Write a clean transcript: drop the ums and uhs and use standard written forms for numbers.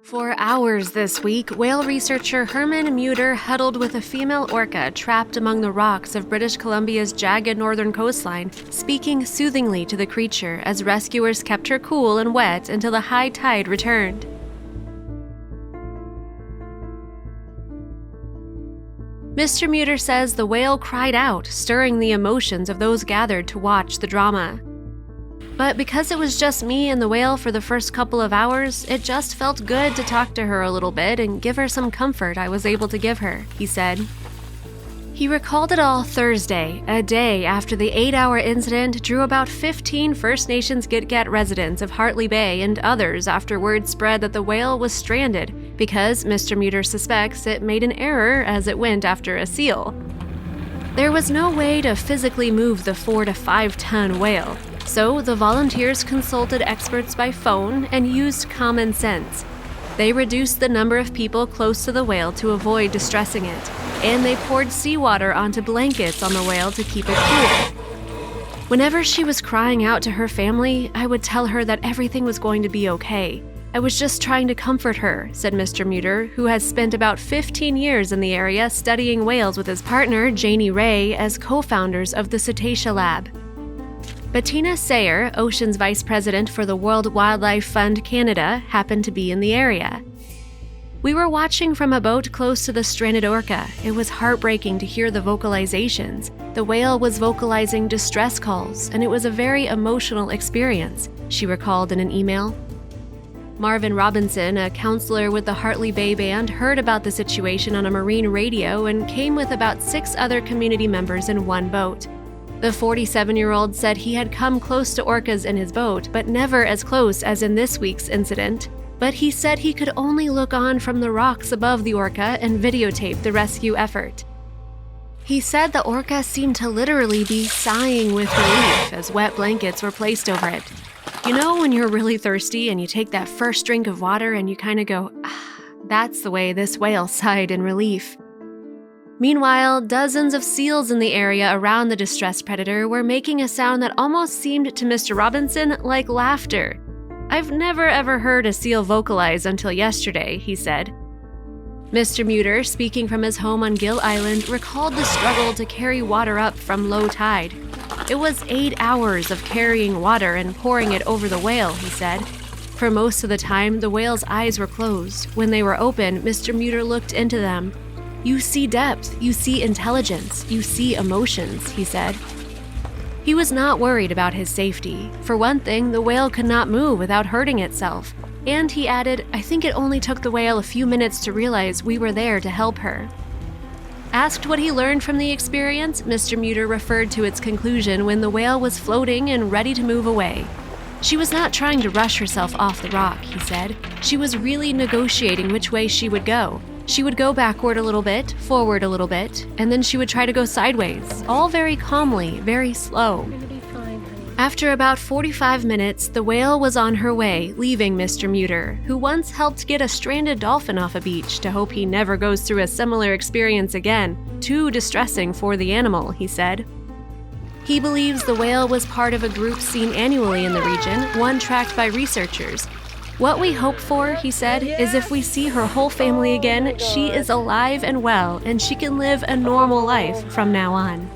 For hours this week, whale researcher Hermann Meuter huddled with a female orca trapped among the rocks of British Columbia's jagged northern coastline, speaking soothingly to the creature as rescuers kept her cool and wet until the high tide returned. Mr. Meuter says the whale cried out, stirring the emotions of those gathered to watch the drama. But because it was just me and the whale for the first couple of hours, it just felt good to talk to her a little bit and give her some comfort I was able to give her, he said. He recalled it all Thursday, a day after the 8-hour incident drew about 15 First Nations Gitga'at residents of Hartley Bay and others after word spread that the whale was stranded because Mr. Meuter suspects it made an error as it went after a seal. There was no way to physically move the 4 to 5 ton whale, so the volunteers consulted experts by phone and used common sense. They reduced the number of people close to the whale to avoid distressing it, and they poured seawater onto blankets on the whale to keep it cool. Whenever she was crying out to her family, I would tell her that everything was going to be okay. I was just trying to comfort her, said Mr. Meuter, who has spent about 15 years in the area studying whales with his partner, Janie Ray, as co-founders of the Cetacea Lab. Bettina Sayer, Ocean's vice president for the World Wildlife Fund Canada, happened to be in the area. We were watching from a boat close to the stranded orca. It was heartbreaking to hear the vocalizations. The whale was vocalizing distress calls, and it was a very emotional experience, she recalled in an email. Marvin Robinson, a counselor with the Hartley Bay Band, heard about the situation on a marine radio and came with about 6 other community members in one boat. The 47-year-old said he had come close to orcas in his boat, but never as close as in this week's incident. But he said he could only look on from the rocks above the orca and videotape the rescue effort. He said the orca seemed to literally be sighing with relief as wet blankets were placed over it. You know when you're really thirsty and you take that first drink of water and you kind of go, ah, that's the way this whale sighed in relief. Meanwhile, dozens of seals in the area around the distressed predator were making a sound that almost seemed to Mr. Robinson like laughter. I've never ever heard a seal vocalize until yesterday, he said. Mr. Meuter, speaking from his home on Gill Island, recalled the struggle to carry water up from low tide. It was 8 hours of carrying water and pouring it over the whale, he said. For most of the time, the whale's eyes were closed. When they were open, Mr. Meuter looked into them. You see depth, you see intelligence, you see emotions, he said. He was not worried about his safety. For one thing, the whale could not move without hurting itself. And he added, I think it only took the whale a few minutes to realize we were there to help her. Asked what he learned from the experience, Mr. Meuter referred to its conclusion when the whale was floating and ready to move away. She was not trying to rush herself off the rock, he said. She was really negotiating which way she would go. She would go backward a little bit, forward a little bit, and then she would try to go sideways, all very calmly, very slow. After about 45 minutes, the whale was on her way, leaving Mr. Meuter, who once helped get a stranded dolphin off a beach to hope he never goes through a similar experience again. Too distressing for the animal, he said. He believes the whale was part of a group seen annually in the region, one tracked by researchers. What we hope for, he said, is if we see her whole family again, she is alive and well, and she can live a normal life from now on.